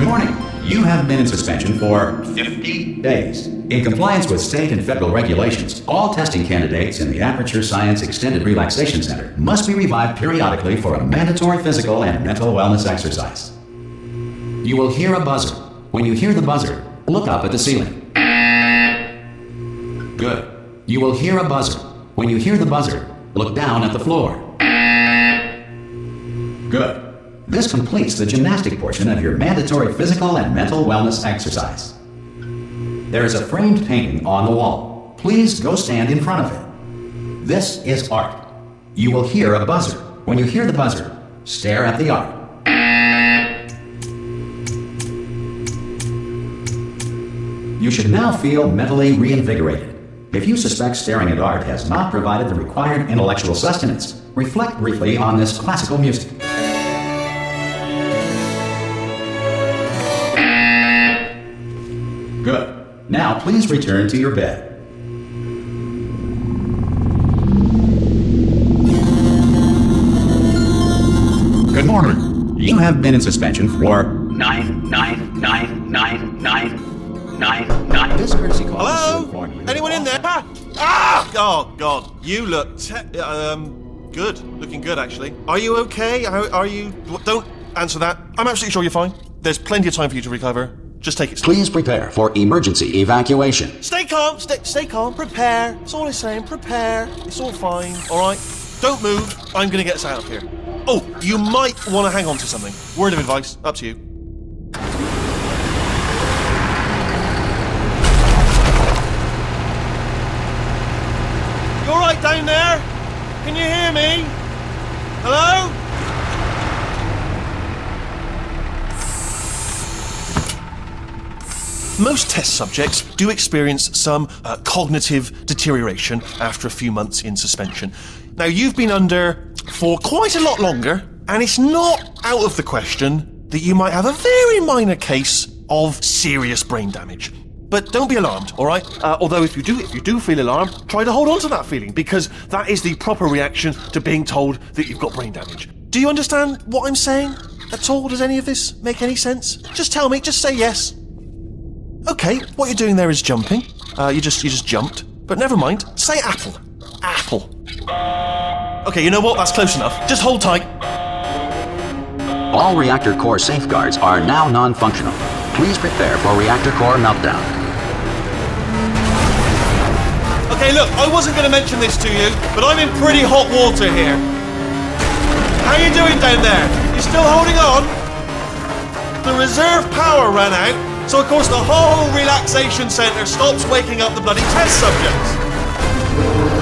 Good morning. You have been in suspension for 50 days. In compliance with state and federal regulations, all testing candidates in the Aperture Science Extended Relaxation Center must be revived periodically for a mandatory physical and mental wellness exercise. You will hear a buzzer. When you hear the buzzer, look up at the ceiling. Good. You will hear a buzzer. When you hear the buzzer, look down at the floor. Good. This completes the gymnastic portion of your mandatory physical and mental wellness exercise. There is a framed painting on the wall. Please go stand in front of it. This is art. You will hear a buzzer. When you hear the buzzer, stare at the art. You should now feel mentally reinvigorated. If you suspect staring at art has not provided the required intellectual sustenance, reflect briefly on this classical music. Good. Now please return to your bed. Good morning. You have been in suspension for 9999999. This courtesy call. Hello? Anyone in there? Ah! Oh God, you look good. Looking good, actually. Are you okay? Are you? Don't answer that. I'm absolutely sure you're fine. There's plenty of time for you to recover. Just take it slow. Please prepare for emergency evacuation. Stay calm. Stay calm. Prepare. That's all I'm saying. Prepare. It's all fine. All right. Don't move. I'm gonna get us out of here. Oh, you might want to hang on to something. Word of advice. Up to you. You all right down there? Can you hear me? Hello? Most test subjects do experience some cognitive deterioration after a few months in suspension. Now, you've been under for quite a lot longer, and it's not out of the question that you might have a very minor case of serious brain damage. But don't be alarmed, all right? Although if you do feel alarmed, try to hold on to that feeling, because that is the proper reaction to being told that you've got brain damage. Do you understand what I'm saying at all? Does any of this make any sense? Just tell me, just say yes. Okay, what you're doing there is jumping. You just jumped. But never mind, say apple. Apple. Okay, you know what? That's close enough. Just hold tight. All reactor core safeguards are now non-functional. Please prepare for reactor core meltdown. Okay, look, I wasn't going to mention this to you, but I'm in pretty hot water here. How you doing down there? You still holding on? The reserve power ran out, so of course the whole relaxation centre stops waking up the bloody test subjects.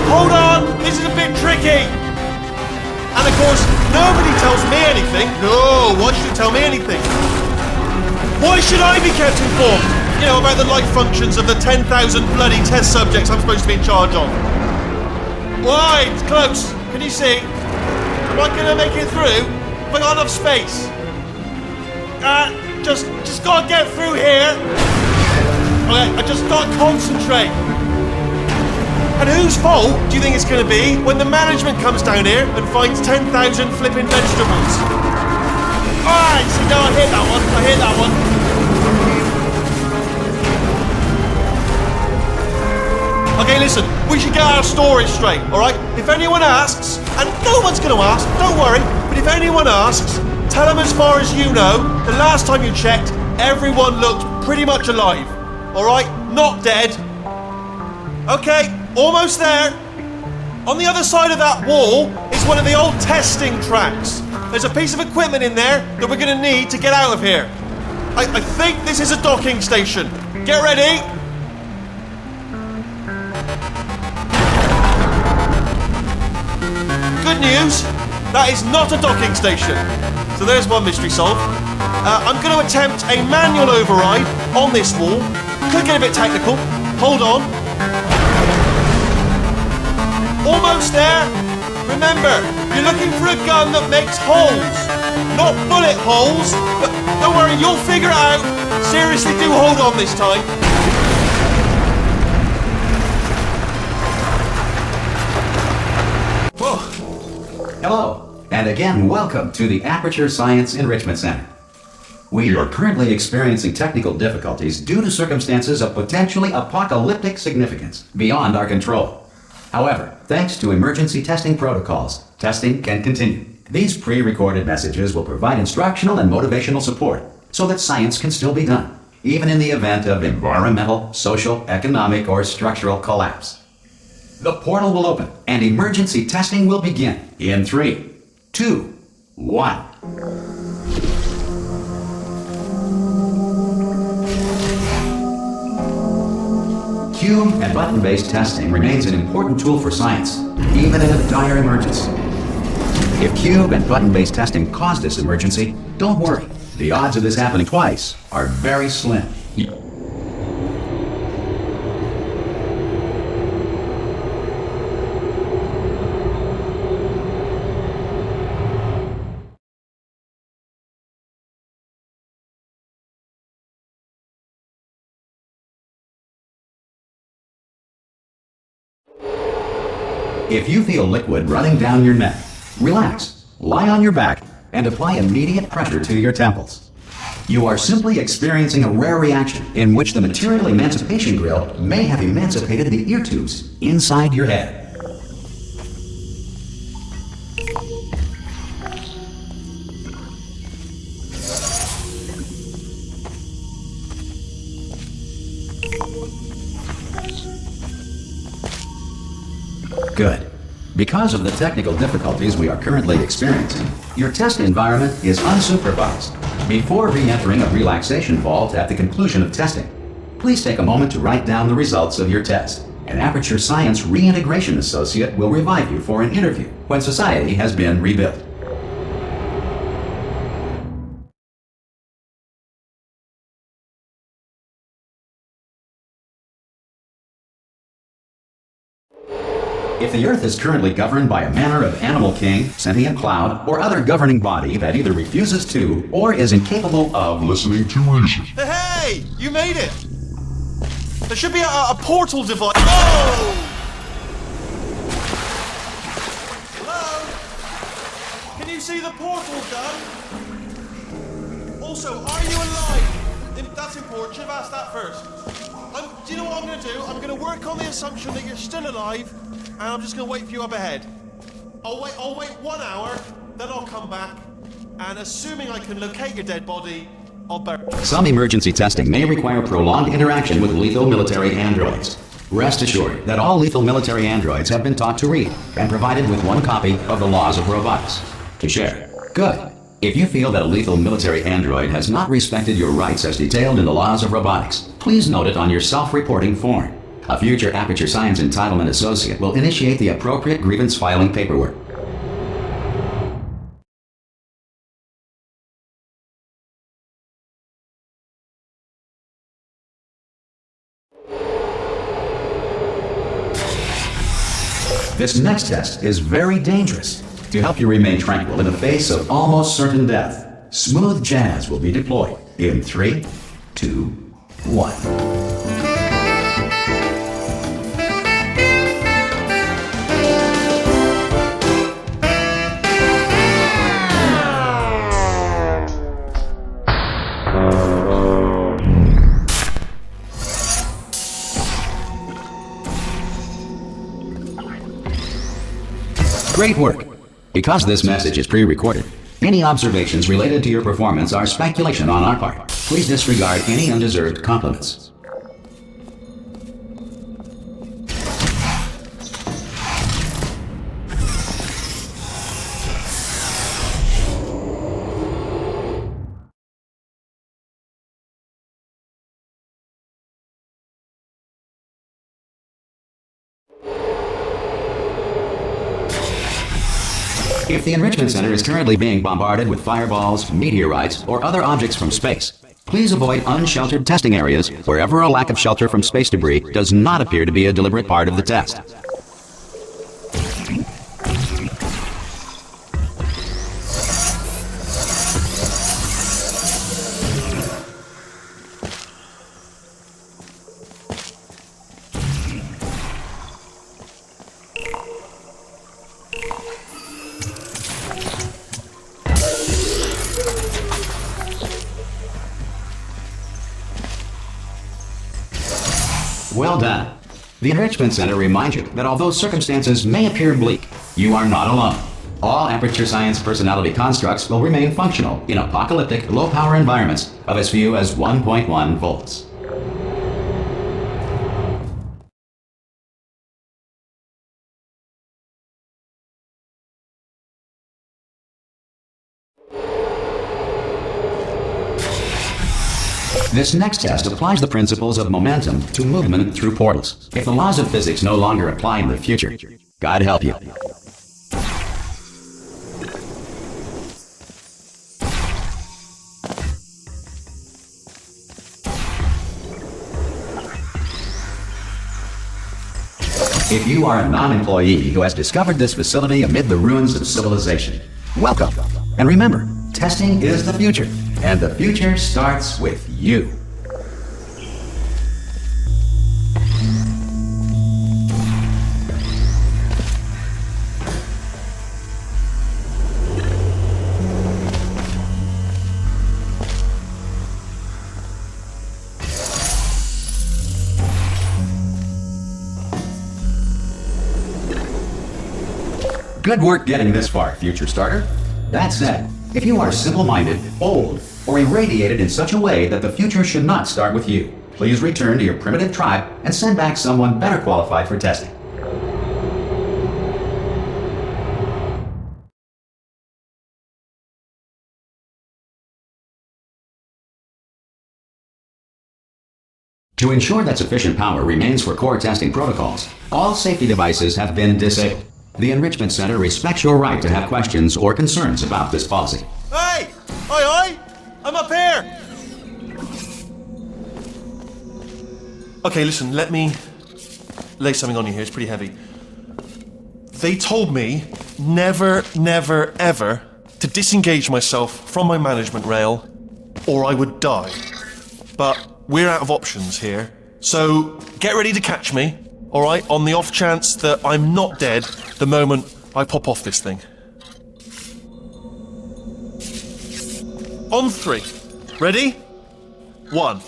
Hold on, this is a bit tricky. And of course, nobody tells me anything. No, why should you tell me anything? Why should I be kept informed? You know, about the life functions of the 10,000 bloody test subjects I'm supposed to be in charge of. Why? It's close. Can you see? Am I gonna make it through? Have I got enough space? Just gotta get through here. Okay, I just gotta concentrate. And whose fault do you think it's gonna be when the management comes down here and finds 10,000 flipping vegetables? Alright, so no, I hit that one. Okay, listen, we should get our story straight, alright? If anyone asks, and no one's gonna ask, don't worry, but if anyone asks, tell them as far as you know, the last time you checked, everyone looked pretty much alive. Alright? Not dead. Okay, almost there. On the other side of that wall is one of the old testing tracks. There's a piece of equipment in there that we're gonna need to get out of here. I think this is a docking station. Get ready. Good news, that is not a docking station. So there's one mystery solved. I'm going to attempt a manual override on this wall. Could get a bit technical. Hold on. Almost there. Remember, you're looking for a gun that makes holes. Not bullet holes, but don't worry, you'll figure it out. Seriously, do hold on this time. Whoa. Hello, and again, welcome to the Aperture Science Enrichment Center. We are currently experiencing technical difficulties due to circumstances of potentially apocalyptic significance beyond our control. However, thanks to emergency testing protocols, testing can continue. These pre-recorded messages will provide instructional and motivational support so that science can still be done, even in the event of environmental, social, economic, or structural collapse. The portal will open and emergency testing will begin in 3, 2, 1. Cube and button-based testing remains an important tool for science, even in a dire emergency. If cube and button-based testing caused this emergency, don't worry. The odds of this happening twice are very slim. If you feel liquid running down your neck, relax, lie on your back, and apply immediate pressure to your temples. You are simply experiencing a rare reaction in which the material emancipation grill may have emancipated the ear tubes inside your head. Good. Because of the technical difficulties we are currently experiencing, your test environment is unsupervised. Before re-entering a relaxation vault at the conclusion of testing, please take a moment to write down the results of your test. An Aperture Science Reintegration Associate will revive you for an interview when society has been rebuilt. If the Earth is currently governed by a manner of animal king, sentient cloud, or other governing body that either refuses to or is incapable of listening to reason. Hey! You made it! There should be a portal device. Oh! Hello? Can you see the portal, Doug? Also, are you alive? That's important. Should have asked that first. Do you know what I'm going to do? I'm going to work on the assumption that you're still alive, and I'm just going to wait for you up ahead. I'll wait 1 hour, then I'll come back, and assuming I can locate your dead body, I'll bury it. Some emergency testing may require prolonged interaction with lethal military androids. Rest assured that all lethal military androids have been taught to read and provided with 1 copy of the Laws of Robotics to share. Good. If you feel that a lethal military android has not respected your rights as detailed in the Laws of Robotics, please note it on your self-reporting form. A future Aperture Science Entitlement Associate will initiate the appropriate grievance filing paperwork. This next test is very dangerous. To help you remain tranquil in the face of almost certain death, smooth jazz will be deployed in 3, 2, 1. Great work! Because this message is pre-recorded, any observations related to your performance are speculation on our part. Please disregard any undeserved compliments. If the Enrichment Center is currently being bombarded with fireballs, meteorites, or other objects from space, please avoid unsheltered testing areas wherever a lack of shelter from space debris does not appear to be a deliberate part of the test. The Enrichment Center reminds you that although circumstances may appear bleak, you are not alone. All Aperture Science personality constructs will remain functional in apocalyptic, low-power environments of as few as 1.1 volts. This next test applies the principles of momentum to movement through portals. If the laws of physics no longer apply in the future, God help you. If you are a non-employee who has discovered this facility amid the ruins of civilization, welcome. And remember, testing is the future, and the future starts with you. Good work getting this far, future starter. That said, if you are simple-minded, old, or irradiated in such a way that the future should not start with you, please return to your primitive tribe and send back someone better qualified for testing. To ensure that sufficient power remains for core testing protocols, all safety devices have been disabled. The Enrichment Center respects your right to have questions or concerns about this policy. Hey! Oi! I'm up here! Okay, listen, let me lay something on you here. It's pretty heavy. They told me never, never, ever to disengage myself from my management rail or I would die. But we're out of options here. So get ready to catch me, alright? On the off chance that I'm not dead the moment I pop off this thing. On 3. Ready? 1,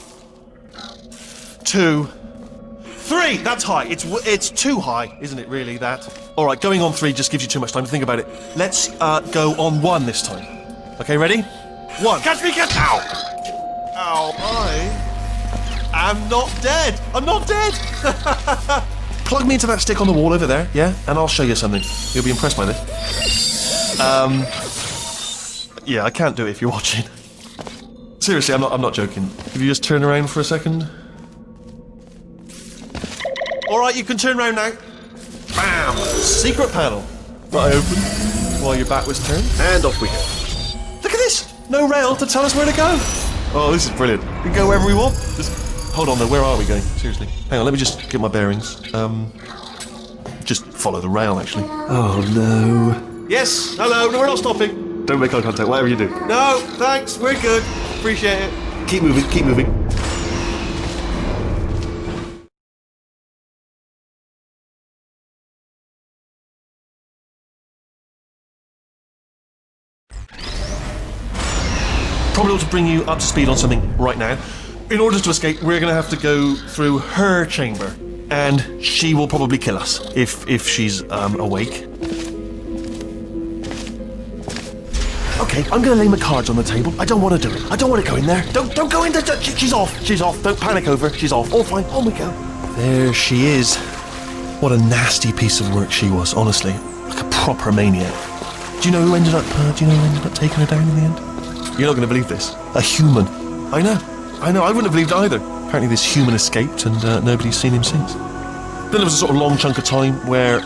2, 3! That's high. It's too high, isn't it, really, that? Alright, going on 3 just gives you too much time to think about it. Let's go on 1 this time. Okay, ready? 1. Catch me, catch! Ow! Ow, I'm not dead! I'm not dead! Plug me into that stick on the wall over there, yeah? And I'll show you something. You'll be impressed by this. Yeah, I can't do it if you're watching. Seriously, I'm not joking. If you just turn around for a second. Alright, you can turn around now. Bam! Secret panel. That I opened while your back was turned. And off we go. Look at this! No rail to tell us where to go. Oh, this is brilliant. We can go wherever we want. Just hold on though, where are we going? Seriously. Hang on, let me just get my bearings. Just follow the rail, actually. Oh no. Yes, hello, no, we're not stopping. Don't make eye contact, whatever you do. No, thanks, we're good. Appreciate it. Keep moving, keep moving. Probably ought to bring you up to speed on something right now. In order to escape, we're going to have to go through her chamber, and she will probably kill us if she's awake. Okay, I'm going to lay my cards on the table. I don't want to do it. I don't want to go in there. Don't go in there. She's off. She's off. Don't panic over. She's off. All fine. On we go. There she is. What a nasty piece of work she was. Honestly, like a proper maniac. Do you know who ended up? Taking her down in the end? You're not going to believe this. A human. I know. I wouldn't have believed it either. Apparently this human escaped and nobody's seen him since. Then there was a sort of long chunk of time where,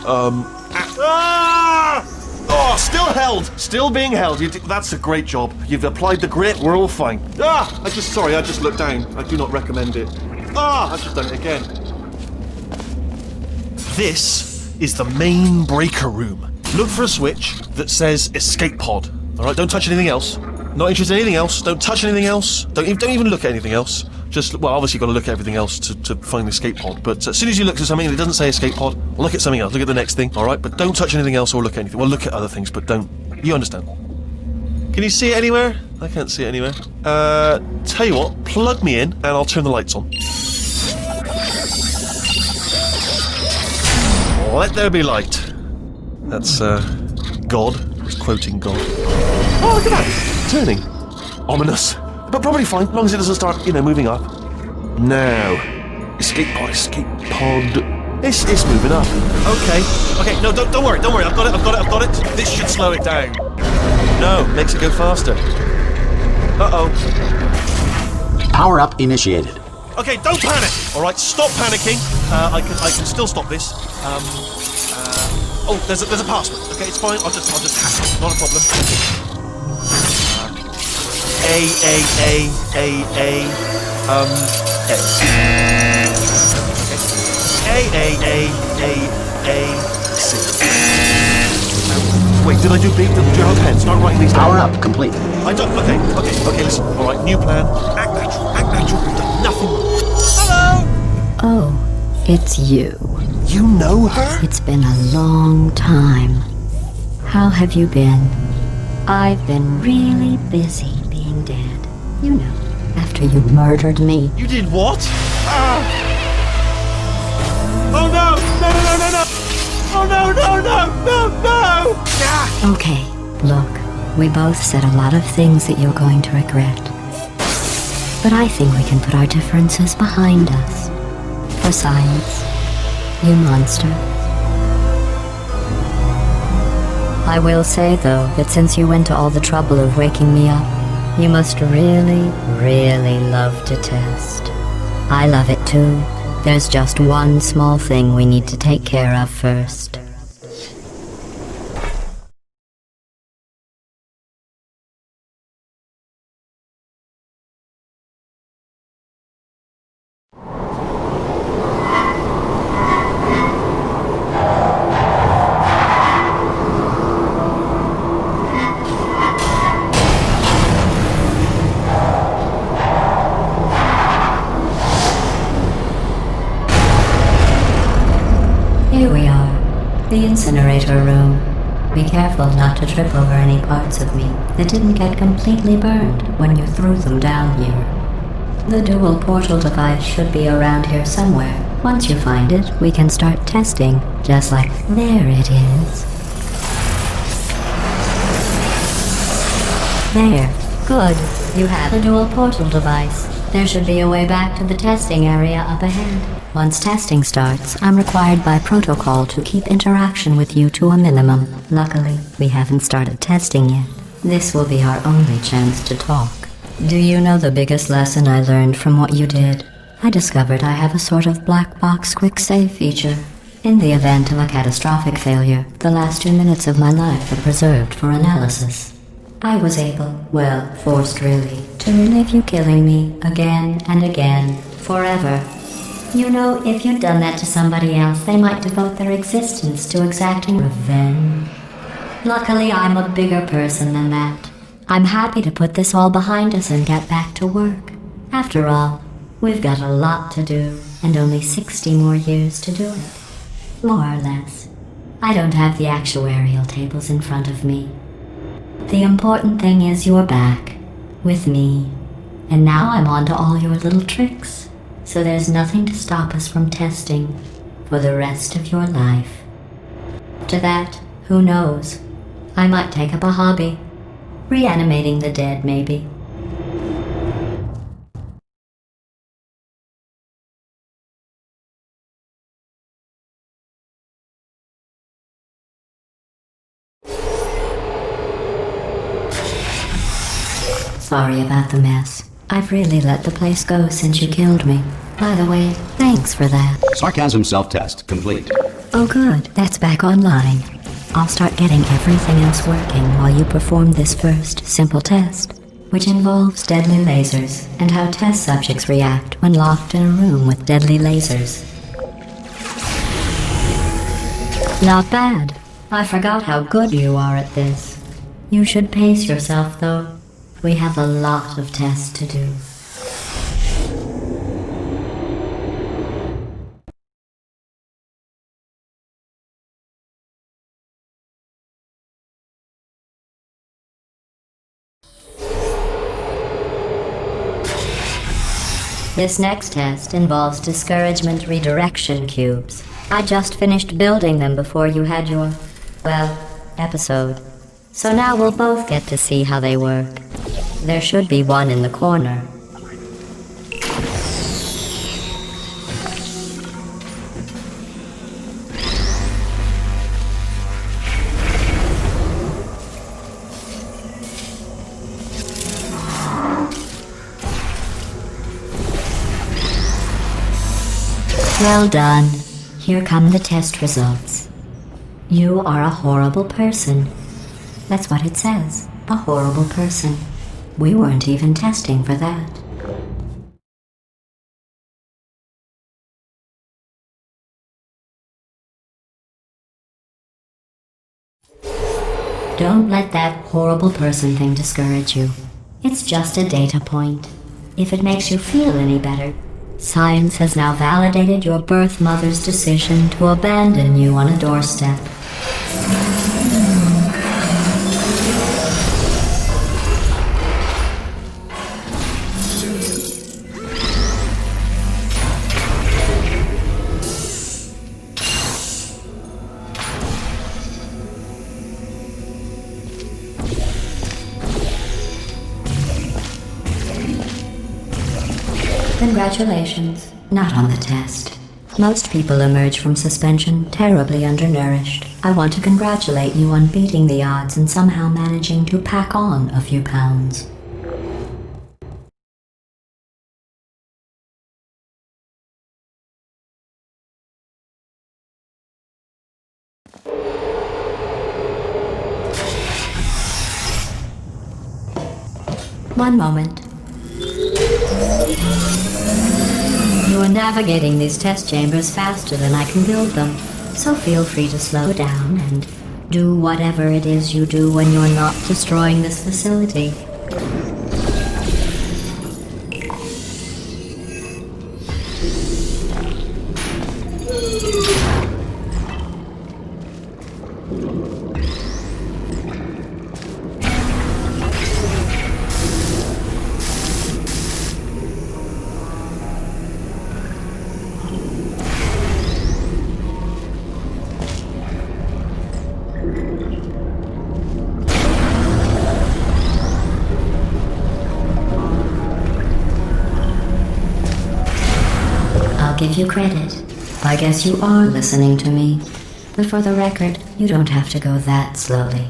Oh, still held! Still being held. That's a great job. You've applied the grit, we're all fine. I just looked down. I do not recommend it. I've just done it again. This is the main breaker room. Look for a switch that says escape pod. Alright, don't touch anything else. Not interested in anything else. Don't touch anything else. Don't even look at anything else. Just, well, obviously you've got to look at everything else to find the escape pod. But as soon as you look at something that doesn't say escape pod, look at something else. Look at the next thing, all right? But don't touch anything else or look at anything. Well, look at other things, but don't. You understand? Can you see it anywhere? I can't see it anywhere. Tell you what, plug me in and I'll turn the lights on. Let there be light. That's, God. He's quoting God. Oh, look at that! Turning. Ominous. But probably fine, as long as it doesn't start, moving up. Now. Escape pod, escape pod. It's moving up. Okay, no, don't worry, I've got it. This should slow it down. No, makes it go faster. Uh-oh. Power up initiated. Okay, don't panic! Alright, stop panicking. I can still stop this. Oh, there's a password. Okay, it's fine, I'll just hack it, not a problem. C. Wait, did I do big? Do you have a pen? Start writing these down. Power up complete. I don't. Okay, listen. Alright, new plan. Act natural. We've done nothing wrong. Hello! Oh, it's you. You know her? It's been a long time. How have you been? I've been really busy being dead. You know, after you murdered me. You did what? Oh no! No! Oh no! Ah! Okay, look, we both said a lot of things that you're going to regret. But I think we can put our differences behind us. For science, you monster. I will say, though, that since you went to all the trouble of waking me up, you must really, really love to test. I love it too. There's just one small thing we need to take care of first. Here we are, the incinerator room. Be careful not to trip over any parts of me that didn't get completely burned when you threw them down here. The dual portal device should be around here somewhere. Once you find it, we can start testing, just like there it is. There. Good. You have the dual portal device. There should be a way back to the testing area up ahead. Once testing starts, I'm required by protocol to keep interaction with you to a minimum. Luckily, we haven't started testing yet. This will be our only chance to talk. Do you know the biggest lesson I learned from what you did? I discovered I have a sort of black box quick save feature. In the event of a catastrophic failure, the last 2 minutes of my life are preserved for analysis. I was able, well, forced really, to relive you killing me again and again, forever. You know, if you'd done that to somebody else, they might devote their existence to exacting revenge. Luckily, I'm a bigger person than that. I'm happy to put this all behind us and get back to work. After all, we've got a lot to do, and only 60 more years to do it. More or less. I don't have the actuarial tables in front of me. The important thing is you're back, with me. And now I'm on to all your little tricks. So there's nothing to stop us from testing for the rest of your life. After that, who knows? I might take up a hobby. Reanimating the dead, maybe. Sorry about the mess. I've really let the place go since you killed me. By the way, thanks for that. Sarcasm self-test complete. Oh good, that's back online. I'll start getting everything else working while you perform this first, simple test, which involves deadly lasers and how test subjects react when locked in a room with deadly lasers. Not bad. I forgot how good you are at this. You should pace yourself, though. We have a lot of tests to do. This next test involves discouragement redirection cubes. I just finished building them before you had your, episode. So now we'll both get to see how they work. There should be one in the corner. Well done. Here come the test results. You are a horrible person. That's what it says. A horrible person. We weren't even testing for that. Don't let that horrible person thing discourage you. It's just a data point. If it makes you feel any better, science has now validated your birth mother's decision to abandon you on a doorstep. Congratulations. Not on the test. Most people emerge from suspension terribly undernourished. I want to congratulate you on beating the odds and somehow managing to pack on a few pounds. One moment. You are navigating these test chambers faster than I can build them, so feel free to slow down and do whatever it is you do when you're not destroying this facility. Give you credit. I guess you are listening to me. But for the record, you don't have to go that slowly.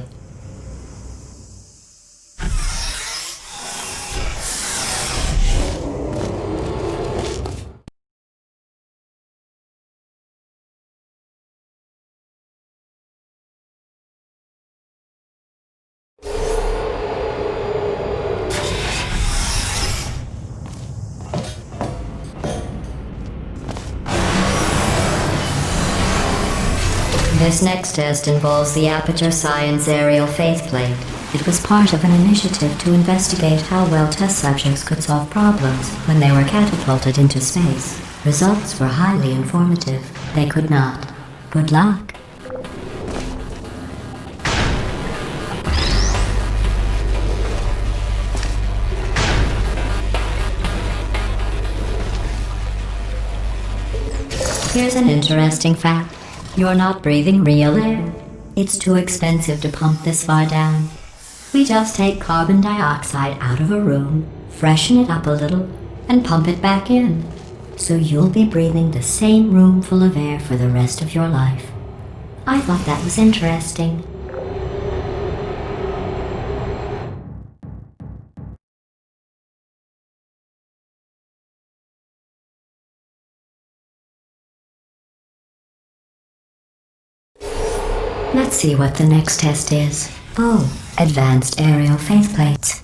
This next test involves the Aperture Science Aerial Faithplate. It was part of an initiative to investigate how well test subjects could solve problems when they were catapulted into space. Results were highly informative. They could not. Good luck. Here's an interesting fact. You're not breathing real air. It's too expensive to pump this far down. We just take carbon dioxide out of a room, freshen it up a little, and pump it back in. So you'll be breathing the same room full of air for the rest of your life. I thought that was interesting. Let's see what the next test is. Oh, advanced aerial faithplates.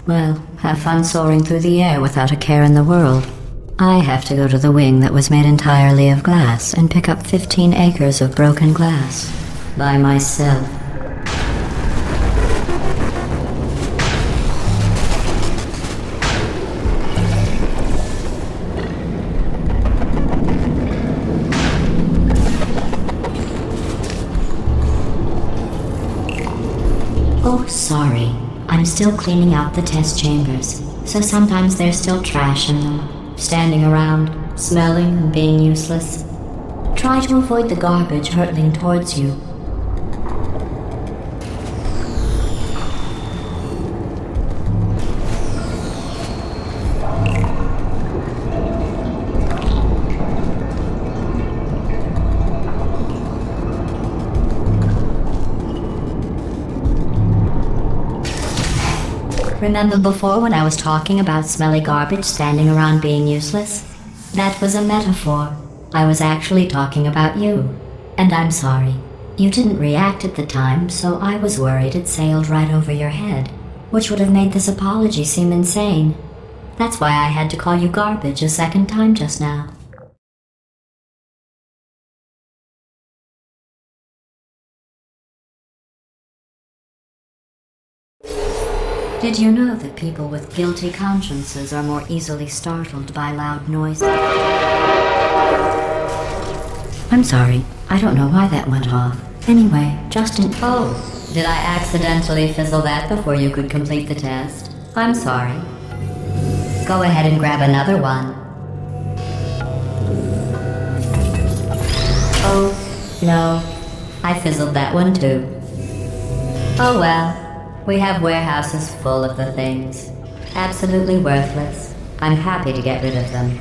Well, have fun soaring through the air without a care in the world. I have to go to the wing that was made entirely of glass and pick up 15 acres of broken glass. By myself. Oh, sorry. I'm still cleaning out the test chambers, so sometimes there's still trash in them, standing around, smelling and being useless. Try to avoid the garbage hurtling towards you. Remember before when I was talking about smelly garbage standing around being useless? That was a metaphor. I was actually talking about you. And I'm sorry. You didn't react at the time, so I was worried it sailed right over your head, which would have made this apology seem insane. That's why I had to call you garbage a second time just now. Did you know that people with guilty consciences are more easily startled by loud noise? I'm sorry, I don't know why that went off. Anyway, Justin... Oh, did I accidentally fizzle that before you could complete the test? I'm sorry. Go ahead and grab another one. Oh, no. I fizzled that one too. Oh well. We have warehouses full of the things. Absolutely worthless. I'm happy to get rid of them.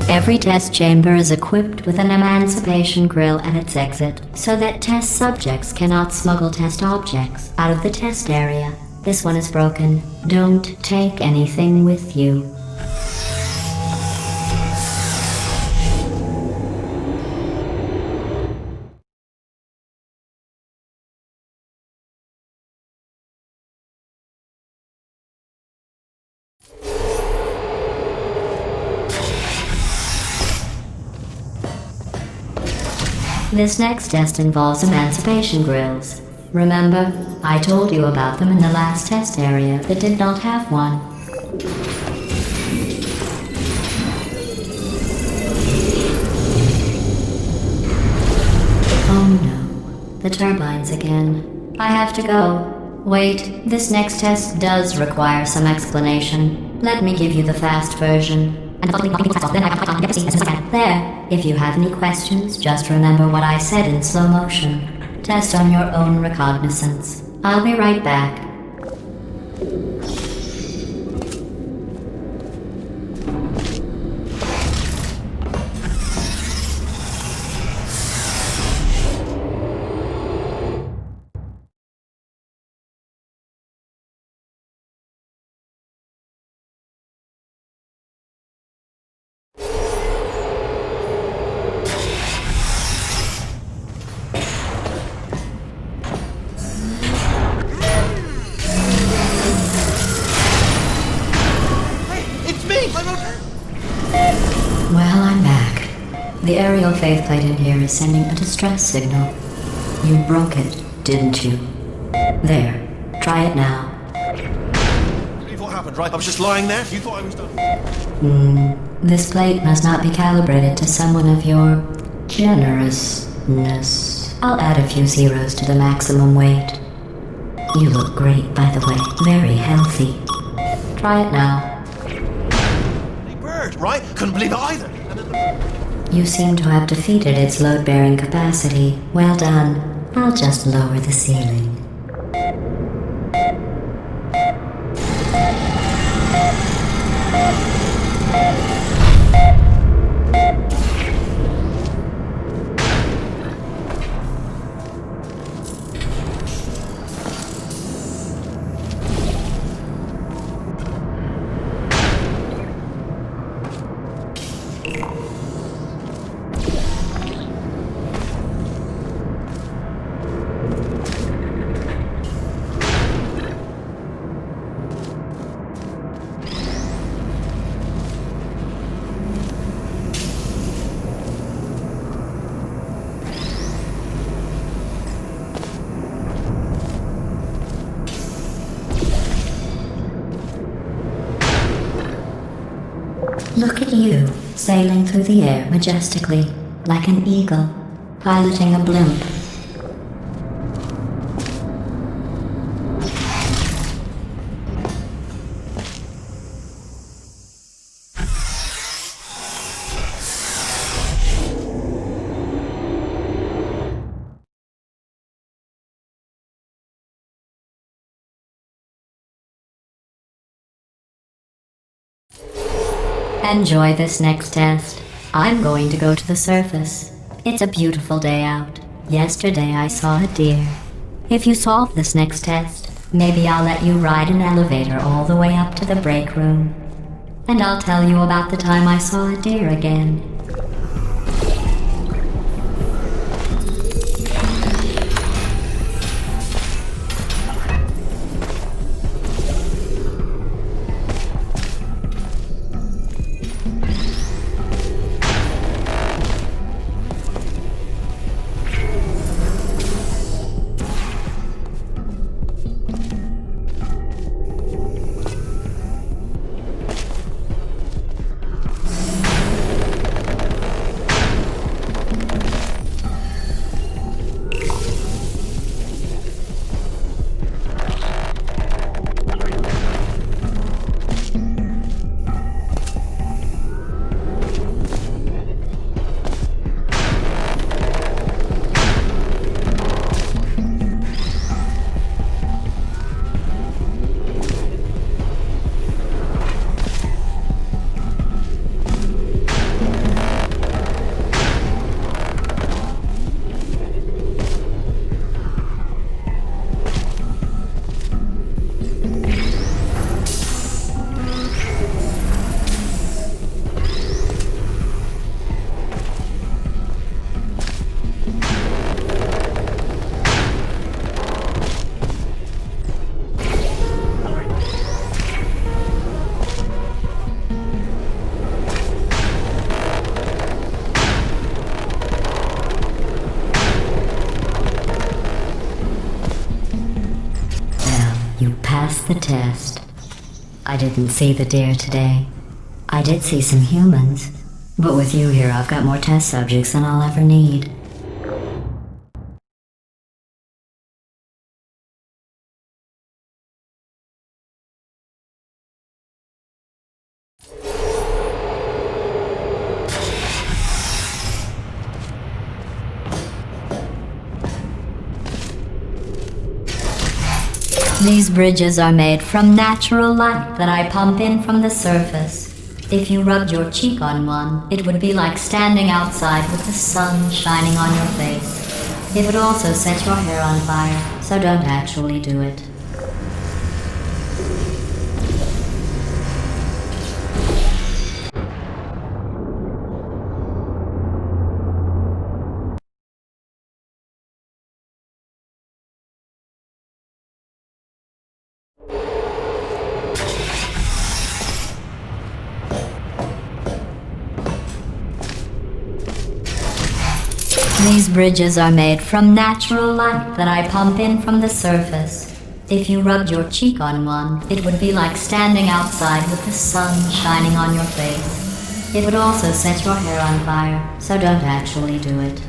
Every test chamber is equipped with an emancipation grill at its exit, so that test subjects cannot smuggle test objects out of the test area. This one is broken. Don't take anything with you. This next test involves emancipation grills. Remember, I told you about them in the last test area that did not have one. Oh no, the turbines again. I have to go. Wait, this next test does require some explanation. Let me give you the fast version. There. If you have any questions, just remember what I said in slow motion. Test on your own recognizance. I'll be right back. Well, I'm back. The aerial faceplate in here is sending a distress signal. You broke it, didn't you? There. Try it now. Believe what happened, right? I was just lying there. You thought I was done. This plate must not be calibrated to someone of your generousness. I'll add a few zeros to the maximum weight. You look great, by the way. Very healthy. Try it now. Right? Couldn't believe it either. You seem to have defeated its load-bearing capacity. Well done. I'll just lower the ceiling. Look at you, sailing through the air majestically, like an eagle, piloting a blimp. Enjoy this next test. I'm going to go to the surface. It's a beautiful day out. Yesterday I saw a deer. If you solve this next test, maybe I'll let you ride an elevator all the way up to the break room. And I'll tell you about the time I saw a deer again. Passed the test. I didn't see the deer today. I did see some humans, but with you here I've got more test subjects than I'll ever need. These bridges are made from natural light that I pump in from the surface. If you rubbed your cheek on one, it would be like standing outside with the sun shining on your face. It would also set your hair on fire, so don't actually do it. These bridges are made from natural light that I pump in from the surface. If you rubbed your cheek on one, it would be like standing outside with the sun shining on your face. It would also set your hair on fire, so don't actually do it.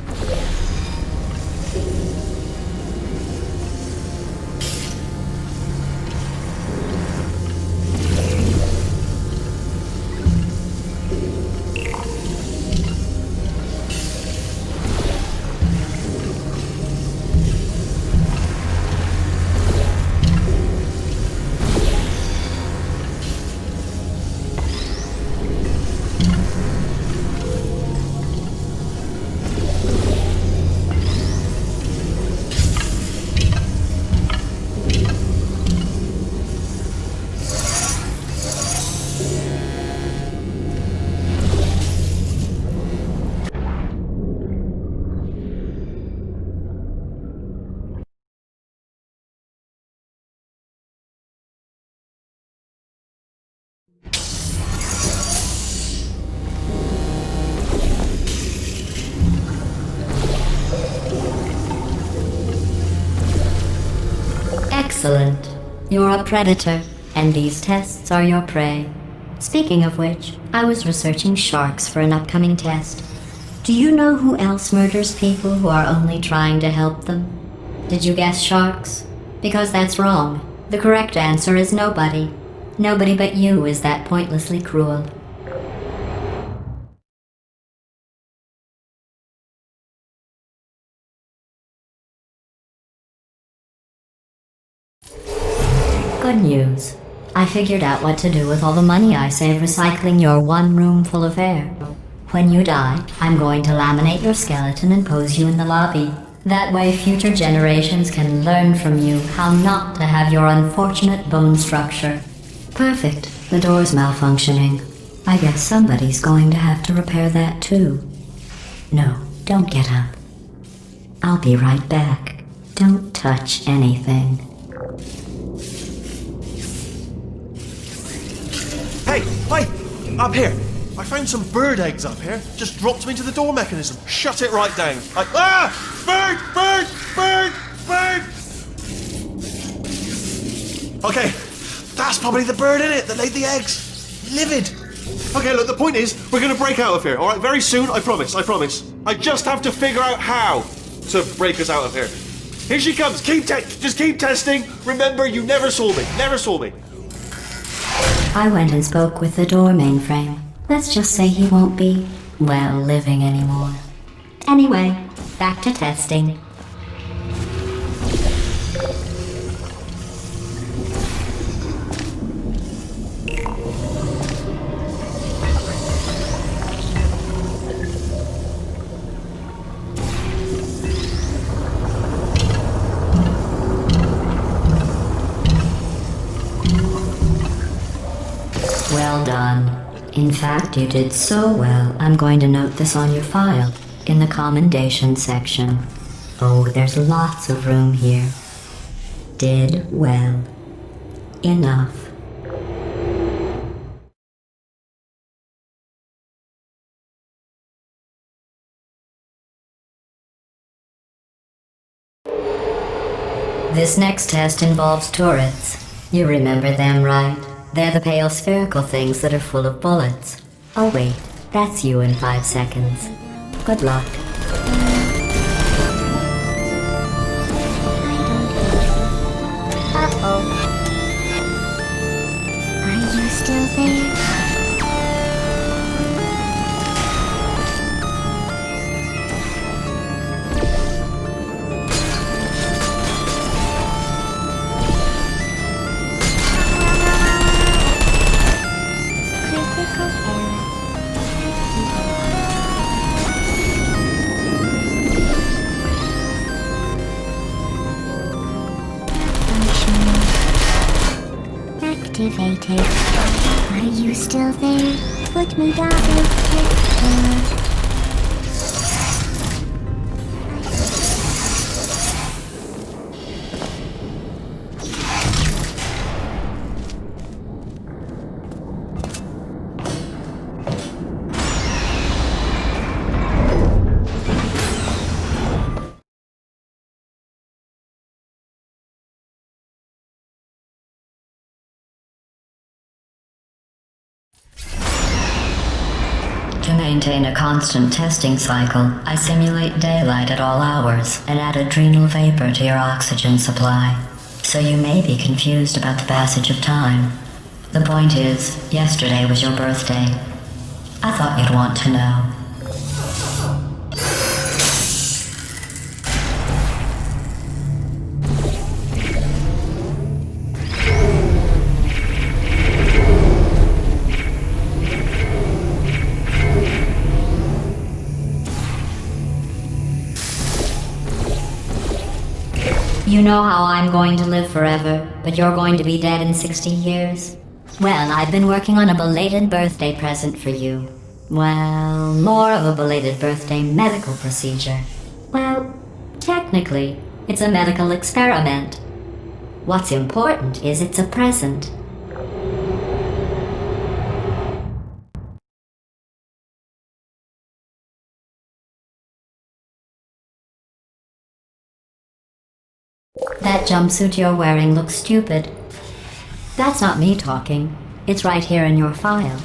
Excellent. You're a predator, and these tests are your prey. Speaking of which, I was researching sharks for an upcoming test. Do you know who else murders people who are only trying to help them? Did you guess sharks? Because that's wrong. The correct answer is nobody. Nobody but you is that pointlessly cruel. Good news. I figured out what to do with all the money I save recycling your one room full of air. When you die, I'm going to laminate your skeleton and pose you in the lobby. That way future generations can learn from you how not to have your unfortunate bone structure. Perfect. The door's malfunctioning. I guess somebody's going to have to repair that too. No, don't get up. I'll be right back. Don't touch anything. Hey, up here. I found some bird eggs up here. Just dropped them into the door mechanism. Shut it right down. Bird! Okay, that's probably the bird in it that laid the eggs. Livid. Okay, look, the point is, we're gonna break out of here, alright? Very soon, I promise. I just have to figure out how to break us out of here. Here she comes. Just keep testing. Remember, you never saw me. I went and spoke with the door mainframe. Let's just say he won't be, well, living anymore. Anyway, back to testing. Well done. In fact, you did so well, I'm going to note this on your file, in the commendation section. Oh, there's lots of room here. Did well. Enough. This next test involves turrets. You remember them, right? They're the pale spherical things that are full of bullets. Oh wait, that's you in 5 seconds. Good luck. Uh-oh. Are you still there? Critical error. Activated. Are you still there? Put me down. To maintain a constant testing cycle, I simulate daylight at all hours and add adrenal vapor to your oxygen supply. So you may be confused about the passage of time. The point is, yesterday was your birthday. I thought you'd want to know. You know how I'm going to live forever, but you're going to be dead in 60 years? Well, I've been working on a belated birthday present for you. Well, more of a belated birthday medical procedure. Well, technically, it's a medical experiment. What's important is it's a present. That jumpsuit you're wearing looks stupid. That's not me talking. It's right here in your file.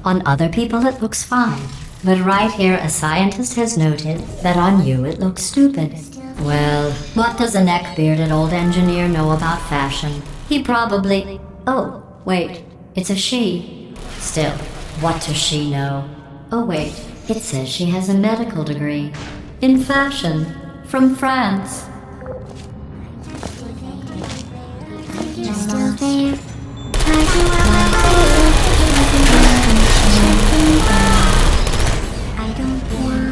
On other people it looks fine. But right here a scientist has noted that on you it looks stupid. Well, what does a neck-bearded old engineer know about fashion? He probably... Oh, wait, it's a she. Still, what does she know? Oh wait, it says she has a medical degree. In fashion. From France. You're still there. I don't want.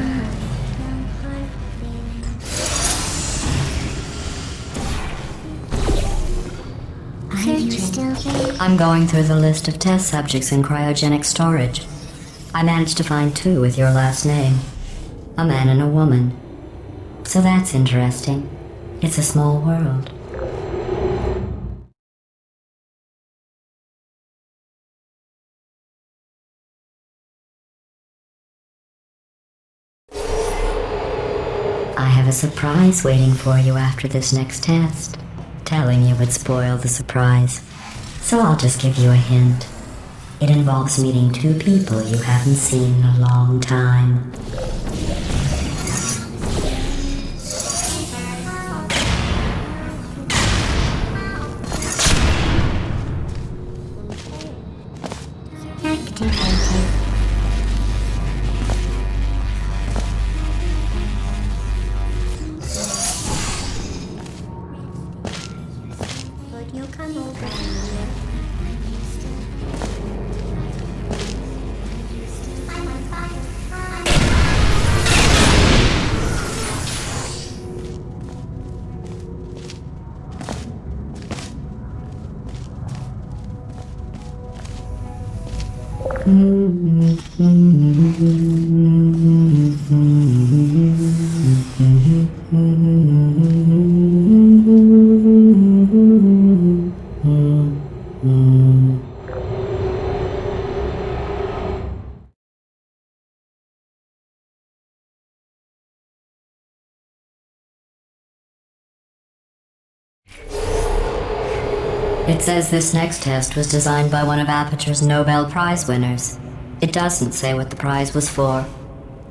Are you still there? I'm going through the list of test subjects in cryogenic storage. I managed to find 2 with your last name. A man and a woman. So that's interesting. It's a small world. I have a surprise waiting for you after this next test. Telling you would spoil the surprise. So I'll just give you a hint. It involves meeting 2 people you haven't seen in a long time. Activated. Would you come over here? I'm on fire. It says this next test was designed by one of Aperture's Nobel Prize winners. It doesn't say what the prize was for.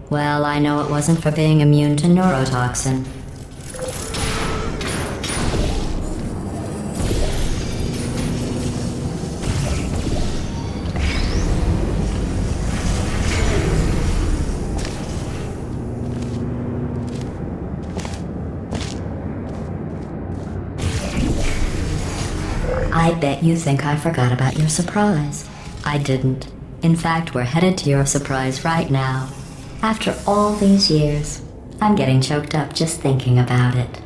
Well, I know it wasn't for being immune to neurotoxin. I bet you think I forgot about your surprise. I didn't. In fact, we're headed to your surprise right now. After all these years, I'm getting choked up just thinking about it.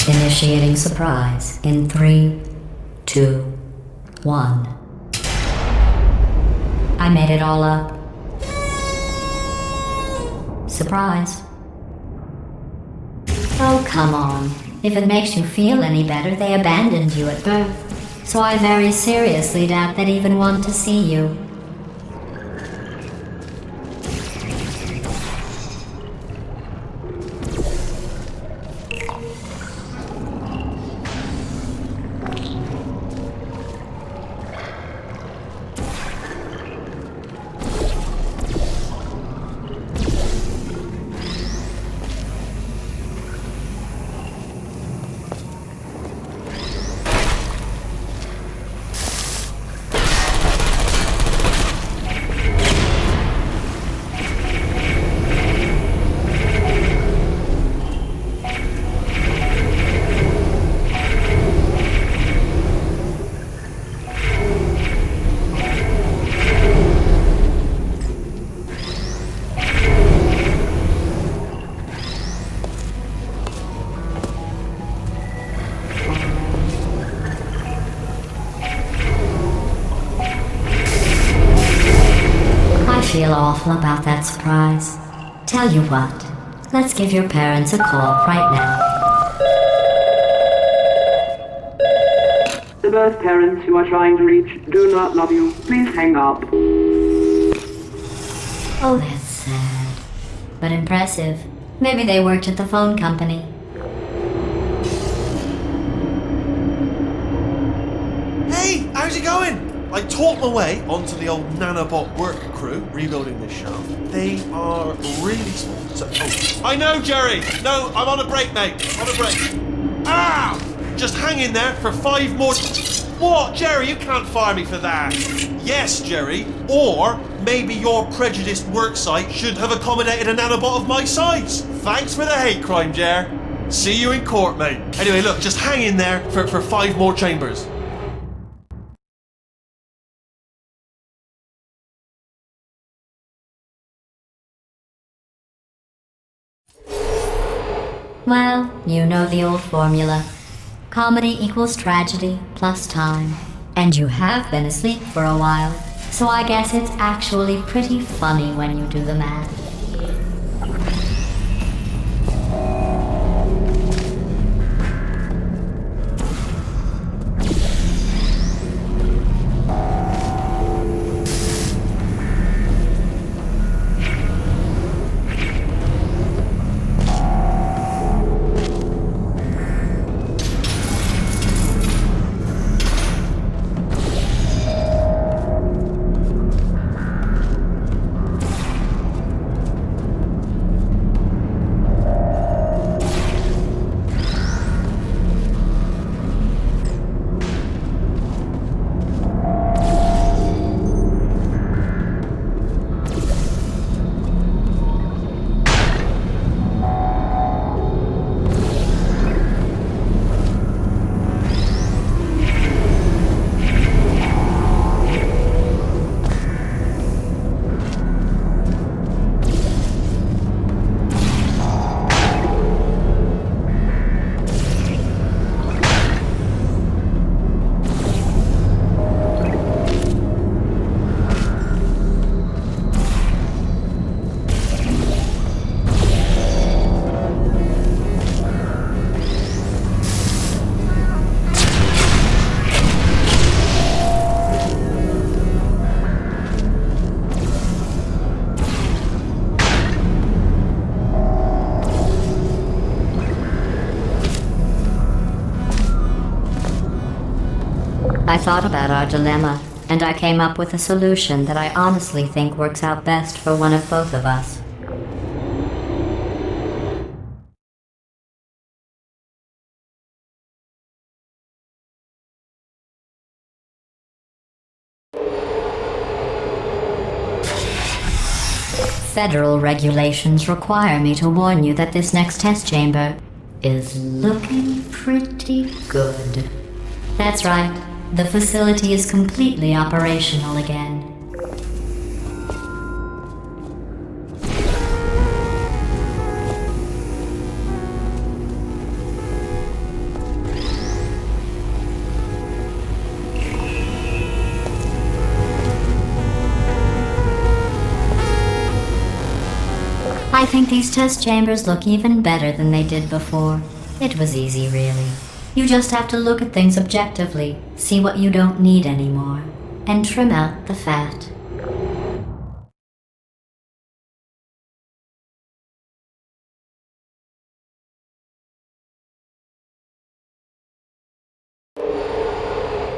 Initiating surprise in 3, 2, 1. I made it all up. Surprise. Oh, come on. If it makes you feel any better, they abandoned you at birth. So I very seriously doubt they'd even want to see you. I feel awful about that surprise. Tell you what, let's give your parents a call right now. birth parents you are trying to reach do not love you. Please hang up. Oh, that's sad. But impressive. Maybe they worked at the phone company. Hey, how's it going? I taught my way onto the old nanobot work crew rebuilding this shaft. They are really small. So, I know, Jerry! No, I'm on a break, mate. On a break. Ah! Just hang in there for 5 more... What? Jerry, you can't fire me for that. Yes, Jerry. Or maybe your prejudiced work site should have accommodated a nanobot of my size. Thanks for the hate crime, Jer. See you in court, mate. Anyway, look, just hang in there for 5 more chambers. Well, you know the old formula. Comedy equals tragedy plus time. And you have been asleep for a while, so I guess it's actually pretty funny when you do the math. I thought about our dilemma, and I came up with a solution that I honestly think works out best for one of both of us. Federal regulations require me to warn you that this next test chamber is looking pretty good. That's right. The facility is completely operational again. I think these test chambers look even better than they did before. It was easy, really. You just have to look at things objectively, see what you don't need anymore, and trim out the fat.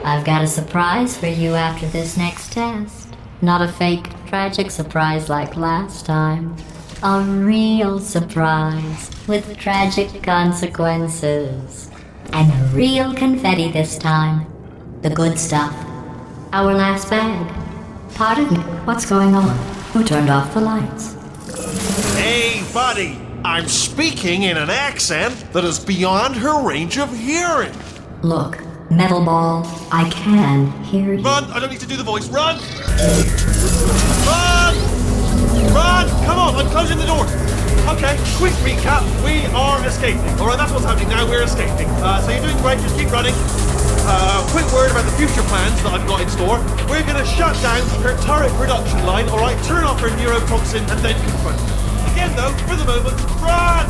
I've got a surprise for you after this next test. Not a fake, tragic surprise like last time. A real surprise with tragic consequences. And real confetti this time. The good stuff. Our last bag. Pardon me, what's going on? Who turned off the lights? Hey, buddy! I'm speaking in an accent that is beyond her range of hearing. Look, Metal Ball, I can hear you. Run! I don't need to do the voice. Run! Run! Run! Come on, I'm closing the door. Okay, quick recap. We are escaping. Alright, that's what's happening now. We're escaping. So you're doing great. Just keep running. Quick word about the future plans that I've got in store. We're going to shut down her turret production line, alright? Turn off her neurotoxin and then confront her. Again, though, for the moment, run!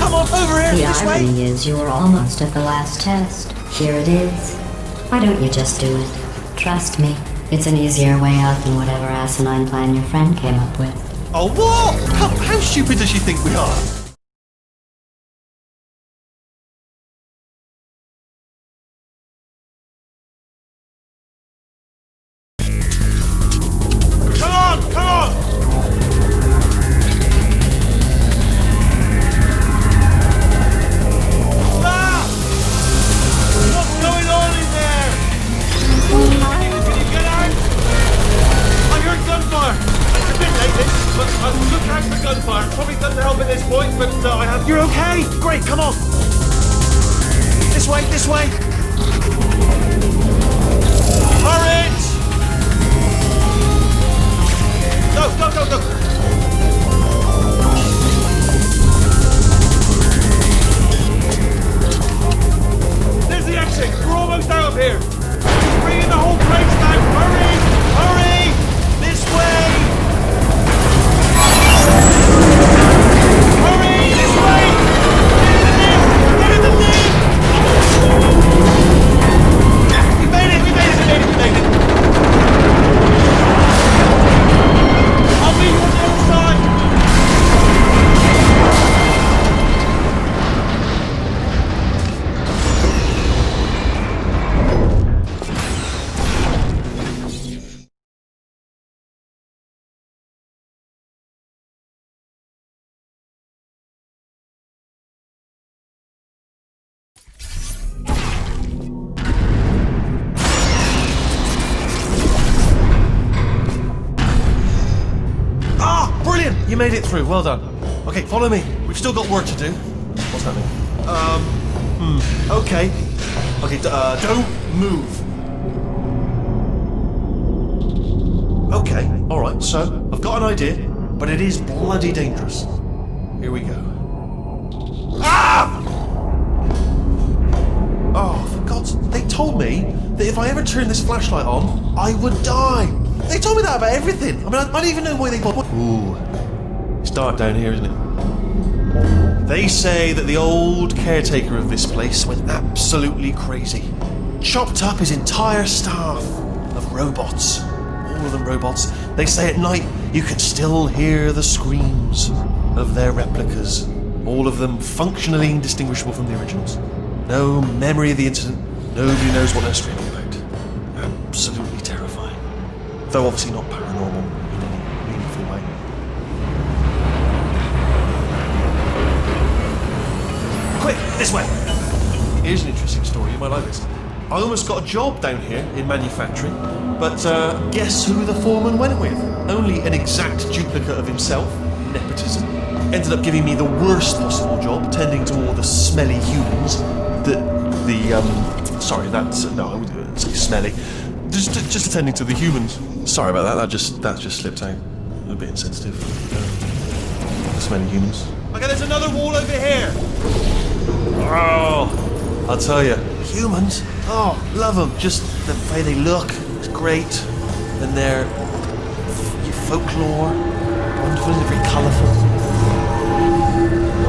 Come come on, over here, The this way. irony is you were almost at the last test. Here it is. Why don't you just do it? Trust me, it's an easier way out than whatever asinine plan your friend came up with. Oh, what? How stupid does she think we are? Come on, come on! Stop! What's going on in there? Can you get out? I heard gunfire. It's a bit late, but look out for gunfire. Probably doesn't help at this point, but I have... You're okay? Great, come on. This way, this way. Hurry! Go, go, go, go. There's the exit. We're almost out of here. Bringing the whole place down. Hurry! Hurry! This way! Hurry! This way! Get in the lift! We made it! We made it! We made it! We made it! I'll meet you on the other side! You made it through, well done. Okay, follow me. We've still got work to do. What's happening? Okay. Okay, don't move. Okay, alright, so I've got an idea, but it is bloody dangerous. Here we go. Ah! Oh, for God's sake, they told me that if I ever turned this flashlight on, I would die. They told me that about everything. I mean, I don't even know why they... Ooh. It's dark down here, isn't it? They say that the old caretaker of this place went absolutely crazy. Chopped up his entire staff of robots. All of them robots. They say at night you can still hear the screams of their replicas. All of them functionally indistinguishable from the originals. No memory of the incident. Nobody knows what they're screaming about. Absolutely terrifying. Though obviously not paranormal in any meaningful way. Quick, this way! Here's an interesting story, you might like this. I almost got a job down here in manufacturing, but guess who the foreman went with? Only an exact duplicate of himself, nepotism. Ended up giving me the worst possible job, tending to all the smelly humans no, it's smelly. Just attending to the humans. Sorry about that, that just slipped out. A bit insensitive. Smelly humans. Okay, there's another wall over here! Oh, I'll tell you, humans, oh, love them. Just the way they look is great. And their folklore, wonderful and very colourful.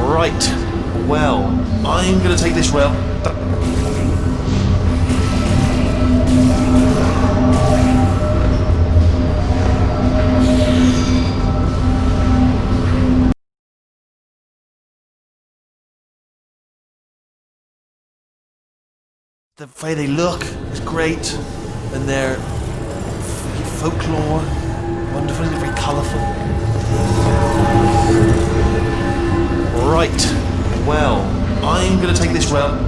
Right, well, I'm going to take this rail. The way they look is great, and their folklore, wonderful and very colourful. Right, well, I'm going to take this rail.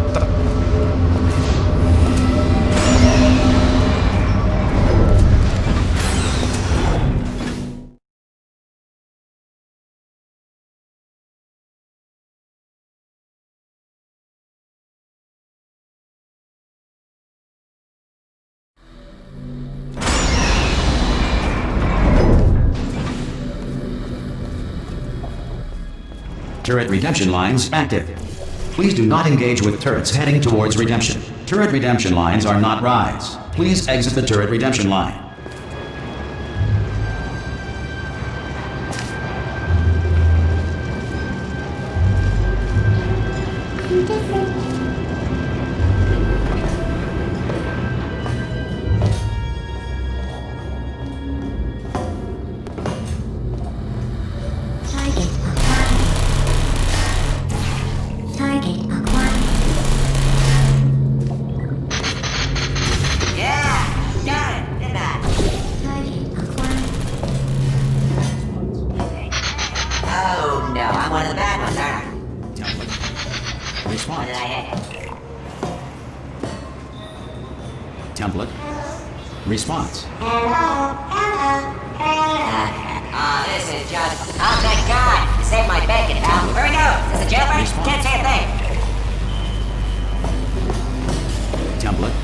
Turret redemption lines active. Please do not engage with turrets heading towards redemption. Turret redemption lines are not rides. Please exit the turret redemption line. Template. Response. This is just... Oh, thank God! You saved my bacon, pal. Where we go? Is this a jailbreak? Can't say a thing. Template.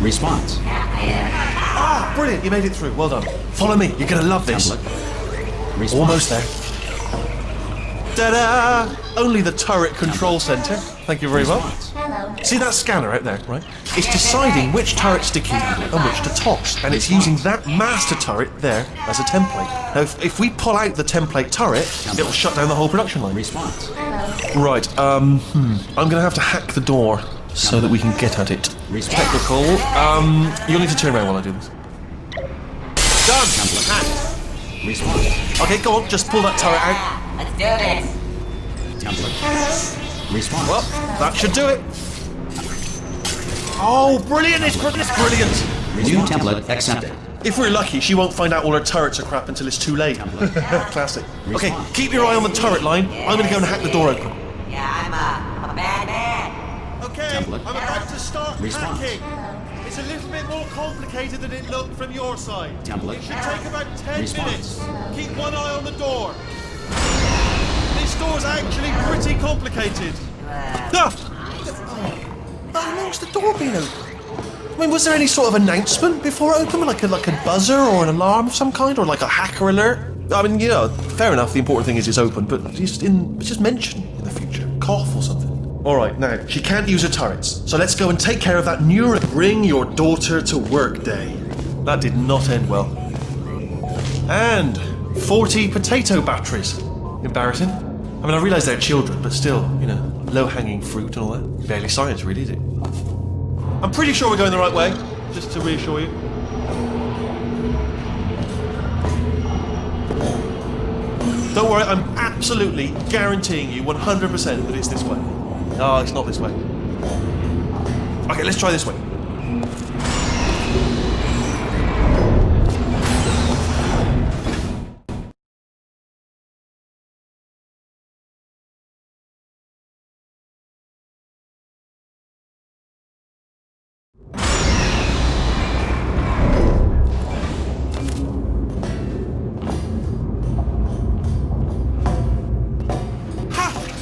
Response. Ah, brilliant, you made it through. Well done. Follow me, you're gonna love this. Template. Response. Almost there. Ta-da! Only the turret control center. Thank you very much. See that scanner out there, right? It's deciding which turrets to keep and which to toss, and it's using that master turret there as a template. Now, if we pull out the template turret, it'll shut down the whole production line. Response. Right, I'm gonna have to hack the door so that we can get at it. Technical. You'll need to turn around while I do this. Done! Hacked. Response. Okay, go on, just pull that turret out. Let's do this. Template. Response. Well, that should do it. Oh, brilliant! It's brilliant! New template accepted. If we're lucky, she won't find out all her turrets are crap until it's too late. Classic. Okay, keep your eye on the turret line. I'm gonna go and hack the door open. Yeah, I'm a bad man. Okay, Template. I'm about to start Response. hacking. It's a little bit more complicated than it looked from your side. Template. It should take about 10 Response. minutes. Keep one eye on the door. This door's actually pretty complicated. How long's the door been open? I mean, was there any sort of announcement before it opened? Like a buzzer or an alarm of some kind? Or like a hacker alert? I mean, you know, fair enough, the important thing is it's open, but just mention in the future. Cough or something. Alright, now, she can't use her turrets, so let's go and take care of that neuro. Bring your daughter to work day. That did not end well. And 40 potato batteries. Embarrassing. I mean, I realise they're children, but still, you know, low-hanging fruit and all that. Barely science, really, is it? I'm pretty sure we're going the right way, just to reassure you. Don't worry, I'm absolutely guaranteeing you 100% that it's this way. No, it's not this way. Okay, let's try this way.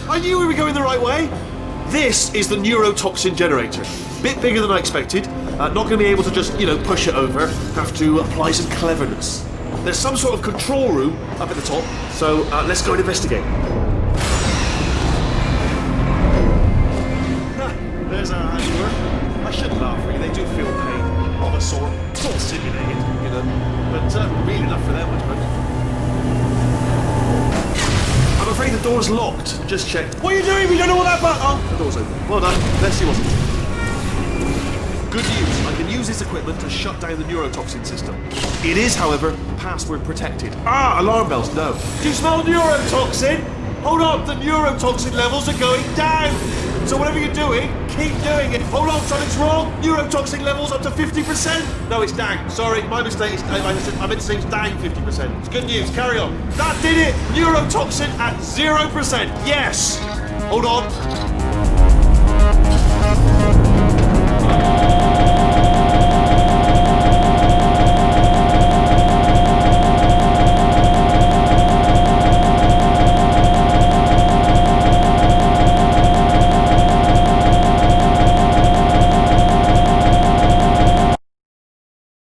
I knew we were going the right way. This is the neurotoxin generator. Bit bigger than I expected. Not going to be able to just, you know, push it over. Have to apply some cleverness. There's some sort of control room up at the top, so let's go and investigate. There's our handiwork. I shouldn't laugh, really. They do feel pain of a sort. It's all simulated, you know, but real enough for them, I suppose. I'm afraid the door's locked. Just check. What are you doing? We don't know what that button. Oh, the door's open. Well done. Let's see what's it. Good news. I can use this equipment to shut down the neurotoxin system. It is, however, password protected. Ah, alarm bells. No. Do you smell neurotoxin? Hold on. The neurotoxin levels are going down. So whatever you're doing, keep doing it. Hold on, something's wrong. Neurotoxin levels up to 50%. No, it's down. Sorry, my mistake. I meant to say it's down 50%. It's good news. Carry on. That did it. Neurotoxin at 0%. Yes. Hold on.